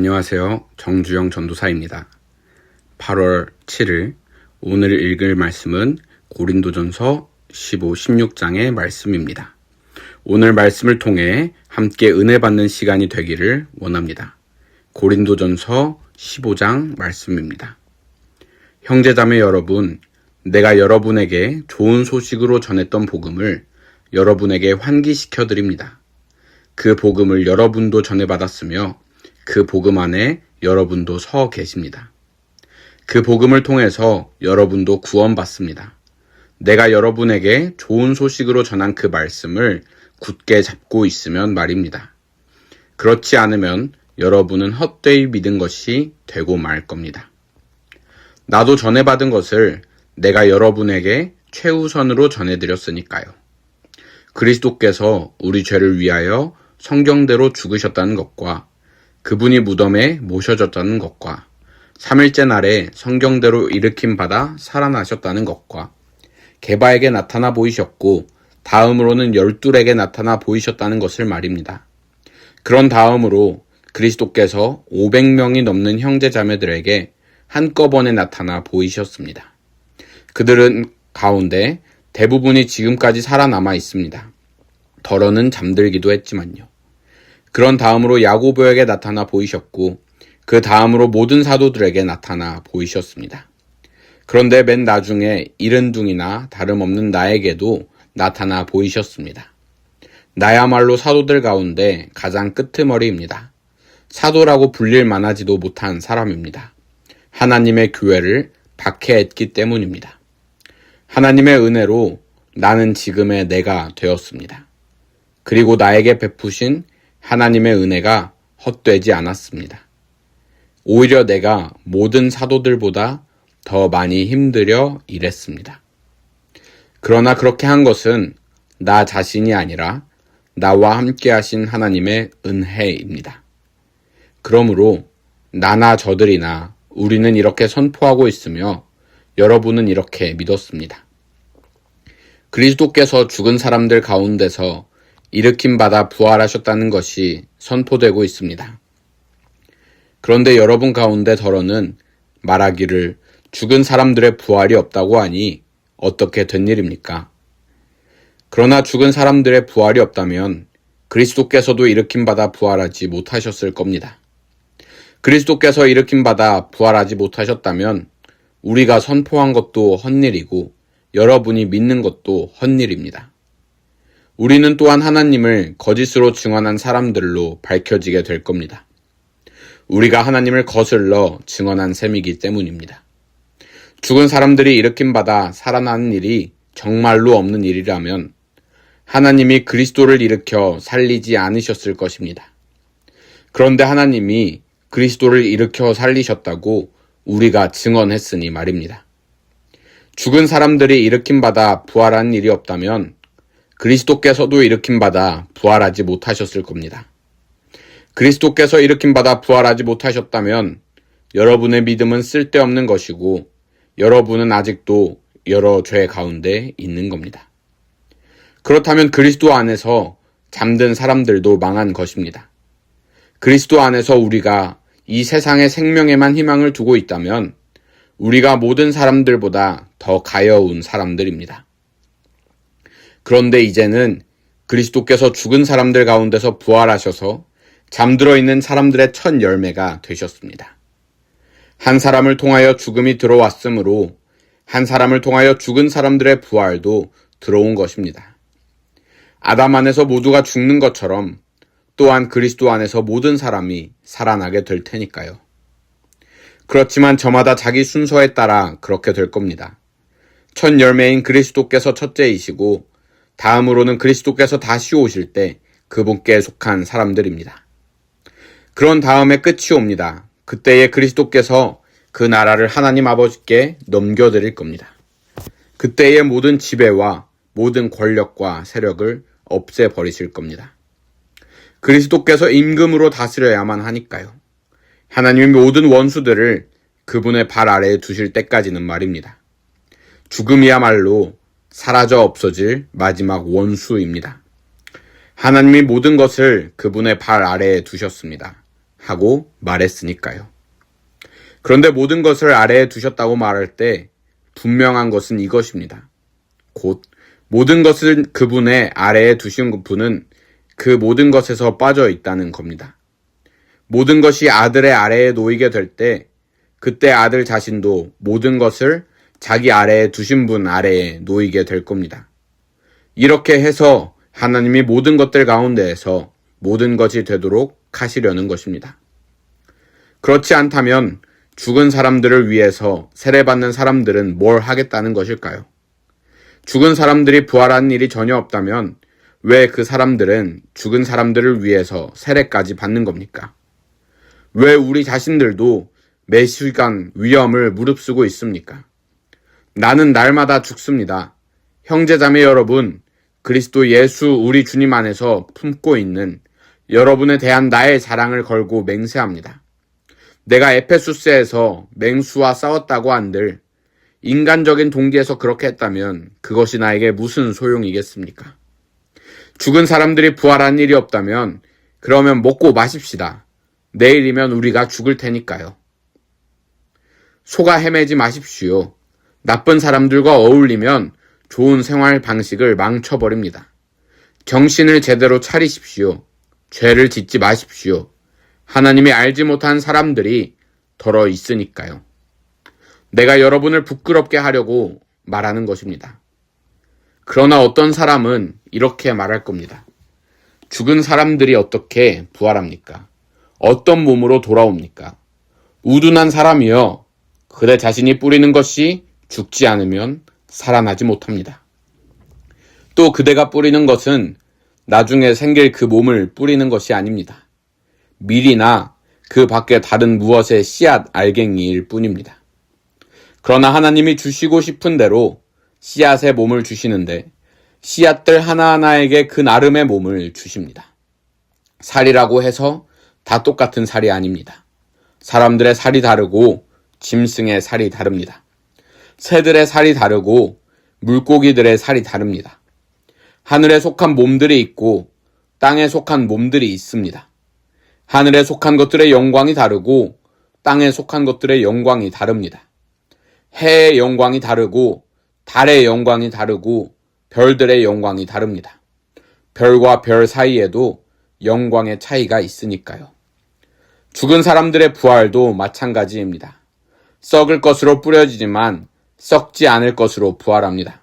안녕하세요. 정주영 전도사입니다. 8월 7일 오늘 읽을 말씀은 고린도전서 15, 16장의 말씀입니다. 오늘 말씀을 통해 함께 은혜 받는 시간이 되기를 원합니다. 고린도전서 15장 말씀입니다. 형제자매 여러분, 내가 여러분에게 좋은 소식으로 전했던 복음을 여러분에게 환기시켜 드립니다. 그 복음을 여러분도 전해받았으며 그 복음 안에 여러분도 서 계십니다. 그 복음을 통해서 여러분도 구원받습니다. 내가 여러분에게 좋은 소식으로 전한 그 말씀을 굳게 잡고 있으면 말입니다. 그렇지 않으면 여러분은 헛되이 믿은 것이 되고 말 겁니다. 나도 전해받은 것을 내가 여러분에게 최우선으로 전해드렸으니까요. 그리스도께서 우리 죄를 위하여 성경대로 죽으셨다는 것과 그분이 무덤에 모셔졌다는 것과 3일째 날에 성경대로 일으킴받아 살아나셨다는 것과 게바에게 나타나 보이셨고 다음으로는 12에게 나타나 보이셨다는 것을 말입니다. 그런 다음으로 그리스도께서 500명이 넘는 형제자매들에게 한꺼번에 나타나 보이셨습니다. 그들은 가운데 대부분이 지금까지 살아남아 있습니다. 더러는 잠들기도 했지만요. 그런 다음으로 야고보에게 나타나 보이셨고 그 다음으로 모든 사도들에게 나타나 보이셨습니다. 그런데 맨 나중에 이른둥이나 다름없는 나에게도 나타나 보이셨습니다. 나야말로 사도들 가운데 가장 끄트머리입니다. 사도라고 불릴 만하지도 못한 사람입니다. 하나님의 교회를 박해했기 때문입니다. 하나님의 은혜로 나는 지금의 내가 되었습니다. 그리고 나에게 베푸신 하나님의 은혜가 헛되지 않았습니다. 오히려 내가 모든 사도들보다 더 많이 힘들여 일했습니다. 그러나 그렇게 한 것은 나 자신이 아니라 나와 함께 하신 하나님의 은혜입니다. 그러므로 나나 저들이나 우리는 이렇게 선포하고 있으며 여러분은 이렇게 믿었습니다. 그리스도께서 죽은 사람들 가운데서 일으킴받아 부활하셨다는 것이 선포되고 있습니다. 그런데 여러분 가운데 더러는 말하기를 죽은 사람들의 부활이 없다고 하니 어떻게 된 일입니까? 그러나 죽은 사람들의 부활이 없다면 그리스도께서도 일으킴받아 부활하지 못하셨을 겁니다. 그리스도께서 일으킴받아 부활하지 못하셨다면 우리가 선포한 것도 헛일이고 여러분이 믿는 것도 헛일입니다. 우리는 또한 하나님을 거짓으로 증언한 사람들로 밝혀지게 될 겁니다. 우리가 하나님을 거슬러 증언한 셈이기 때문입니다. 죽은 사람들이 일으킴받아 살아나는 일이 정말로 없는 일이라면 하나님이 그리스도를 일으켜 살리지 않으셨을 것입니다. 그런데 하나님이 그리스도를 일으켜 살리셨다고 우리가 증언했으니 말입니다. 죽은 사람들이 일으킴받아 부활하는 일이 없다면 그리스도께서도 일으킴받아 부활하지 못하셨을 겁니다. 그리스도께서 일으킴받아 부활하지 못하셨다면 여러분의 믿음은 쓸데없는 것이고 여러분은 아직도 여러 죄 가운데 있는 겁니다. 그렇다면 그리스도 안에서 잠든 사람들도 망한 것입니다. 그리스도 안에서 우리가 이 세상의 생명에만 희망을 두고 있다면 우리가 모든 사람들보다 더 가여운 사람들입니다. 그런데 이제는 그리스도께서 죽은 사람들 가운데서 부활하셔서 잠들어 있는 사람들의 첫 열매가 되셨습니다. 한 사람을 통하여 죽음이 들어왔으므로 한 사람을 통하여 죽은 사람들의 부활도 들어온 것입니다. 아담 안에서 모두가 죽는 것처럼 또한 그리스도 안에서 모든 사람이 살아나게 될 테니까요. 그렇지만 저마다 자기 순서에 따라 그렇게 될 겁니다. 첫 열매인 그리스도께서 첫째이시고 다음으로는 그리스도께서 다시 오실 때 그분께 속한 사람들입니다. 그런 다음에 끝이 옵니다. 그때에 그리스도께서 그 나라를 하나님 아버지께 넘겨드릴 겁니다. 그때의 모든 지배와 모든 권력과 세력을 없애버리실 겁니다. 그리스도께서 임금으로 다스려야만 하니까요. 하나님의 모든 원수들을 그분의 발 아래에 두실 때까지는 말입니다. 죽음이야말로 사라져 없어질 마지막 원수입니다. 하나님이 모든 것을 그분의 발 아래에 두셨습니다. 하고 말했으니까요. 그런데 모든 것을 아래에 두셨다고 말할 때 분명한 것은 이것입니다. 곧 모든 것을 그분의 아래에 두신 분은 그 모든 것에서 빠져 있다는 겁니다. 모든 것이 아들의 아래에 놓이게 될 때 그때 아들 자신도 모든 것을 자기 아래에 두신 분 아래에 놓이게 될 겁니다. 이렇게 해서 하나님이 모든 것들 가운데에서 모든 것이 되도록 하시려는 것입니다. 그렇지 않다면 죽은 사람들을 위해서 세례받는 사람들은 뭘 하겠다는 것일까요? 죽은 사람들이 부활하는 일이 전혀 없다면 왜 그 사람들은 죽은 사람들을 위해서 세례까지 받는 겁니까? 왜 우리 자신들도 매 시간 위험을 무릅쓰고 있습니까? 나는 날마다 죽습니다. 형제자매 여러분, 그리스도 예수 우리 주님 안에서 품고 있는 여러분에 대한 나의 자랑을 걸고 맹세합니다. 내가 에페수스에서 맹수와 싸웠다고 한들 인간적인 동기에서 그렇게 했다면 그것이 나에게 무슨 소용이겠습니까? 죽은 사람들이 부활한 일이 없다면 그러면 먹고 마십시다. 내일이면 우리가 죽을 테니까요. 속아 헤매지 마십시오. 나쁜 사람들과 어울리면 좋은 생활 방식을 망쳐버립니다. 정신을 제대로 차리십시오. 죄를 짓지 마십시오. 하나님이 알지 못한 사람들이 덜어 있으니까요. 내가 여러분을 부끄럽게 하려고 말하는 것입니다. 그러나 어떤 사람은 이렇게 말할 겁니다. 죽은 사람들이 어떻게 부활합니까? 어떤 몸으로 돌아옵니까? 우둔한 사람이여, 그대 자신이 뿌리는 것이 죽지 않으면 살아나지 못합니다. 또 그대가 뿌리는 것은 나중에 생길 그 몸을 뿌리는 것이 아닙니다. 밀이나 그 밖에 다른 무엇의 씨앗 알갱이일 뿐입니다. 그러나 하나님이 주시고 싶은 대로 씨앗의 몸을 주시는데 씨앗들 하나하나에게 그 나름의 몸을 주십니다. 살이라고 해서 다 똑같은 살이 아닙니다. 사람들의 살이 다르고 짐승의 살이 다릅니다. 새들의 살이 다르고 물고기들의 살이 다릅니다. 하늘에 속한 몸들이 있고 땅에 속한 몸들이 있습니다. 하늘에 속한 것들의 영광이 다르고 땅에 속한 것들의 영광이 다릅니다. 해의 영광이 다르고 달의 영광이 다르고 별들의 영광이 다릅니다. 별과 별 사이에도 영광의 차이가 있으니까요. 죽은 사람들의 부활도 마찬가지입니다. 썩을 것으로 뿌려지지만 썩지 않을 것으로 부활합니다.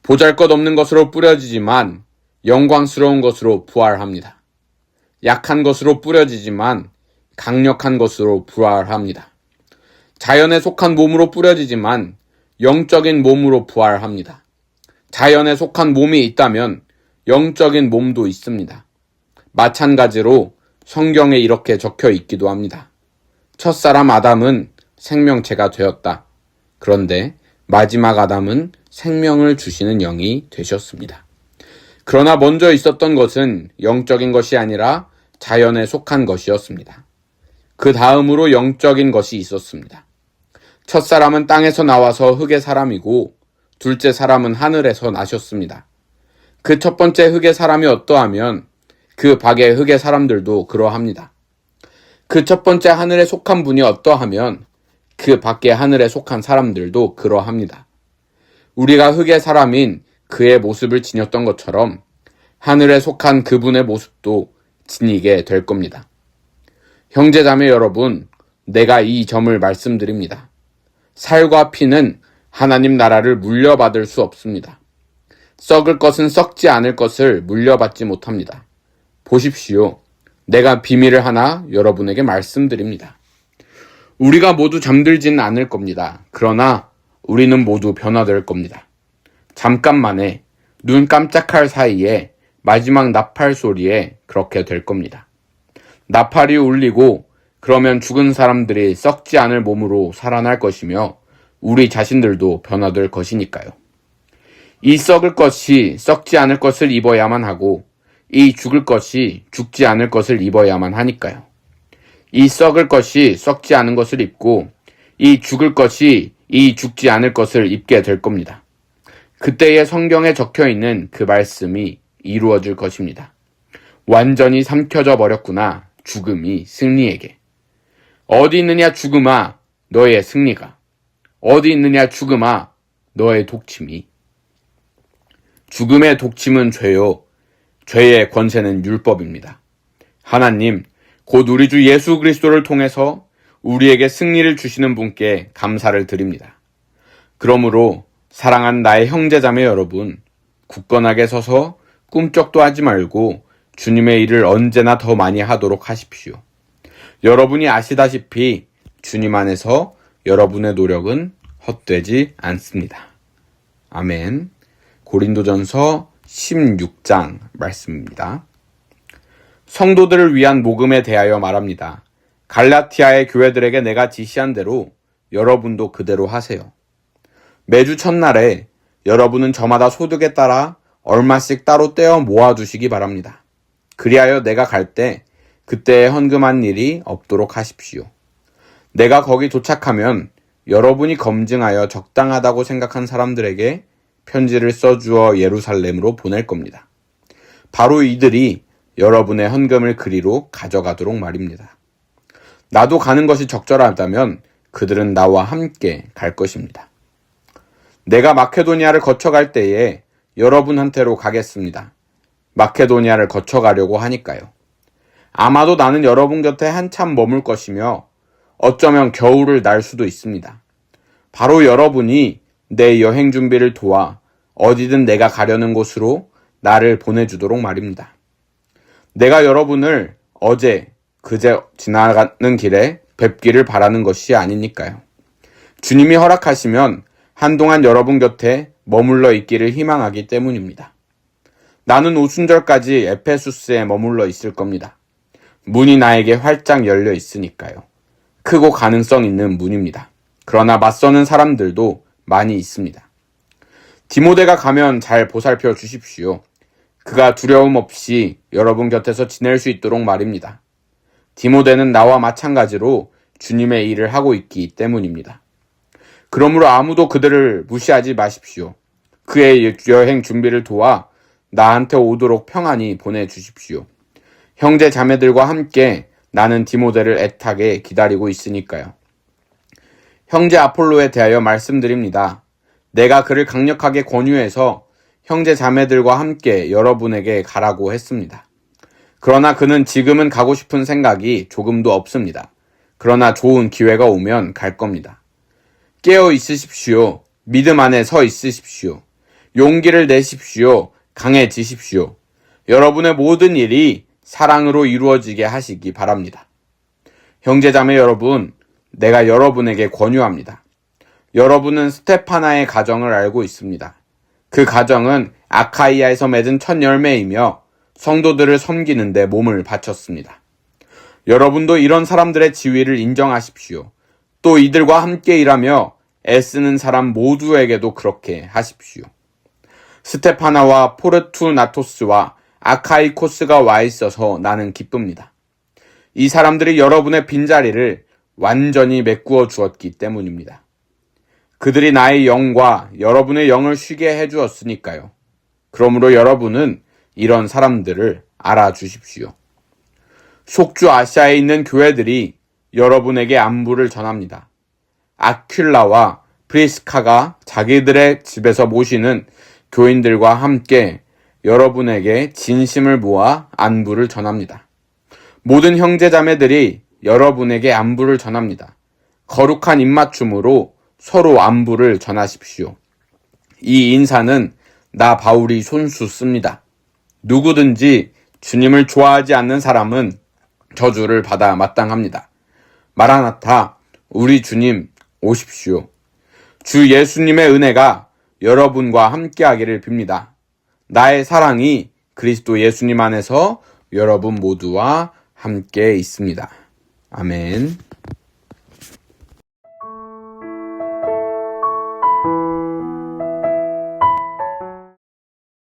보잘것없는 것으로 뿌려지지만 영광스러운 것으로 부활합니다. 약한 것으로 뿌려지지만 강력한 것으로 부활합니다. 자연에 속한 몸으로 뿌려지지만 영적인 몸으로 부활합니다. 자연에 속한 몸이 있다면 영적인 몸도 있습니다. 마찬가지로 성경에 이렇게 적혀 있기도 합니다. 첫사람 아담은 생명체가 되었다. 그런데 마지막 아담은 생명을 주시는 영이 되셨습니다. 그러나 먼저 있었던 것은 영적인 것이 아니라 자연에 속한 것이었습니다. 그 다음으로 영적인 것이 있었습니다. 첫사람은 땅에서 나와서 흙의 사람이고 둘째 사람은 하늘에서 나셨습니다. 그 첫 번째 흙의 사람이 어떠하면 그 밖의 흙의 사람들도 그러합니다. 그 첫 번째 하늘에 속한 분이 어떠하면 그 밖의 하늘에 속한 사람들도 그러합니다. 우리가 흙의 사람인 그의 모습을 지녔던 것처럼 하늘에 속한 그분의 모습도 지니게 될 겁니다. 형제자매 여러분, 내가 이 점을 말씀드립니다. 살과 피는 하나님 나라를 물려받을 수 없습니다. 썩을 것은 썩지 않을 것을 물려받지 못합니다. 보십시오. 내가 비밀을 하나 여러분에게 말씀드립니다. 우리가 모두 잠들지는 않을 겁니다. 그러나 우리는 모두 변화될 겁니다. 잠깐만에 눈 깜짝할 사이에 마지막 나팔 소리에 그렇게 될 겁니다. 나팔이 울리고 그러면 죽은 사람들이 썩지 않을 몸으로 살아날 것이며 우리 자신들도 변화될 것이니까요. 이 썩을 것이 썩지 않을 것을 입어야만 하고 이 죽을 것이 죽지 않을 것을 입어야만 하니까요. 이 썩을 것이 썩지 않은 것을 입고 이 죽을 것이 이 죽지 않을 것을 입게 될 겁니다. 그때의 성경에 적혀 있는 그 말씀이 이루어질 것입니다. 완전히 삼켜져 버렸구나. 죽음이 승리에게. 어디 있느냐 죽음아 너의 승리가. 어디 있느냐 죽음아 너의 독침이. 죽음의 독침은 죄요. 죄의 권세는 율법입니다. 하나님, 곧 우리 주 예수 그리스도를 통해서 우리에게 승리를 주시는 분께 감사를 드립니다. 그러므로 사랑하는 나의 형제자매 여러분, 굳건하게 서서 꿈쩍도 하지 말고 주님의 일을 언제나 더 많이 하도록 하십시오. 여러분이 아시다시피 주님 안에서 여러분의 노력은 헛되지 않습니다. 아멘. 고린도전서 16장 말씀입니다. 성도들을 위한 모금에 대하여 말합니다. 갈라티아의 교회들에게 내가 지시한 대로 여러분도 그대로 하세요. 매주 첫날에 여러분은 저마다 소득에 따라 얼마씩 따로 떼어 모아두시기 바랍니다. 그리하여 내가 갈 때 그때에 헌금한 일이 없도록 하십시오. 내가 거기 도착하면 여러분이 검증하여 적당하다고 생각한 사람들에게 편지를 써주어 예루살렘으로 보낼 겁니다. 바로 이들이 여러분의 헌금을 그리로 가져가도록 말입니다. 나도 가는 것이 적절하다면 그들은 나와 함께 갈 것입니다. 내가 마케도니아를 거쳐갈 때에 여러분한테로 가겠습니다. 마케도니아를 거쳐가려고 하니까요. 아마도 나는 여러분 곁에 한참 머물 것이며 어쩌면 겨울을 날 수도 있습니다. 바로 여러분이 내 여행 준비를 도와 어디든 내가 가려는 곳으로 나를 보내주도록 말입니다. 내가 여러분을 어제, 그제 지나가는 길에 뵙기를 바라는 것이 아니니까요. 주님이 허락하시면 한동안 여러분 곁에 머물러 있기를 희망하기 때문입니다. 나는 오순절까지 에페수스에 머물러 있을 겁니다. 문이 나에게 활짝 열려 있으니까요. 크고 가능성 있는 문입니다. 그러나 맞서는 사람들도 많이 있습니다. 디모데가 가면 잘 보살펴 주십시오. 그가 두려움 없이 여러분 곁에서 지낼 수 있도록 말입니다. 디모데는 나와 마찬가지로 주님의 일을 하고 있기 때문입니다. 그러므로 아무도 그들을 무시하지 마십시오. 그의 여행 준비를 도와 나한테 오도록 평안히 보내주십시오. 형제 자매들과 함께 나는 디모데를 애타게 기다리고 있으니까요. 형제 아폴로에 대하여 말씀드립니다. 내가 그를 강력하게 권유해서 형제 자매들과 함께 여러분에게 가라고 했습니다. 그러나 그는 지금은 가고 싶은 생각이 조금도 없습니다. 그러나 좋은 기회가 오면 갈 겁니다. 깨어 있으십시오. 믿음 안에 서 있으십시오. 용기를 내십시오. 강해지십시오. 여러분의 모든 일이 사랑으로 이루어지게 하시기 바랍니다. 형제자매 여러분, 내가 여러분에게 권유합니다. 여러분은 스테파나의 가정을 알고 있습니다. 그 가정은 아카이아에서 맺은 첫 열매이며 성도들을 섬기는 데 몸을 바쳤습니다. 여러분도 이런 사람들의 지위를 인정하십시오. 또 이들과 함께 일하며 애쓰는 사람 모두에게도 그렇게 하십시오. 스테파나와 포르투나토스와 아카이코스가 와 있어서 나는 기쁩니다. 이 사람들이 여러분의 빈자리를 완전히 메꾸어 주었기 때문입니다. 그들이 나의 영과 여러분의 영을 쉬게 해주었으니까요. 그러므로 여러분은 이런 사람들을 알아주십시오. 속주 아시아에 있는 교회들이 여러분에게 안부를 전합니다. 아���라와 프리스카가 자기들의 집에서 모시는 교인들과 함께 여러분에게 진심을 모아 안부를 전합니다. 모든 형제자매들이 여러분에게 안부를 전합니다. 거룩한 입맞춤으로 서로 안부를 전하십시오. 이 인사는 나 바울이 손수 씁니다. 누구든지 주님을 좋아하지 않는 사람은 저주를 받아 마땅합니다. 마라나타, 우리 주님 오십시오. 주 예수님의 은혜가 여러분과 함께하기를 빕니다. 나의 사랑이 그리스도 예수님 안에서 여러분 모두와 함께 있습니다. 아멘.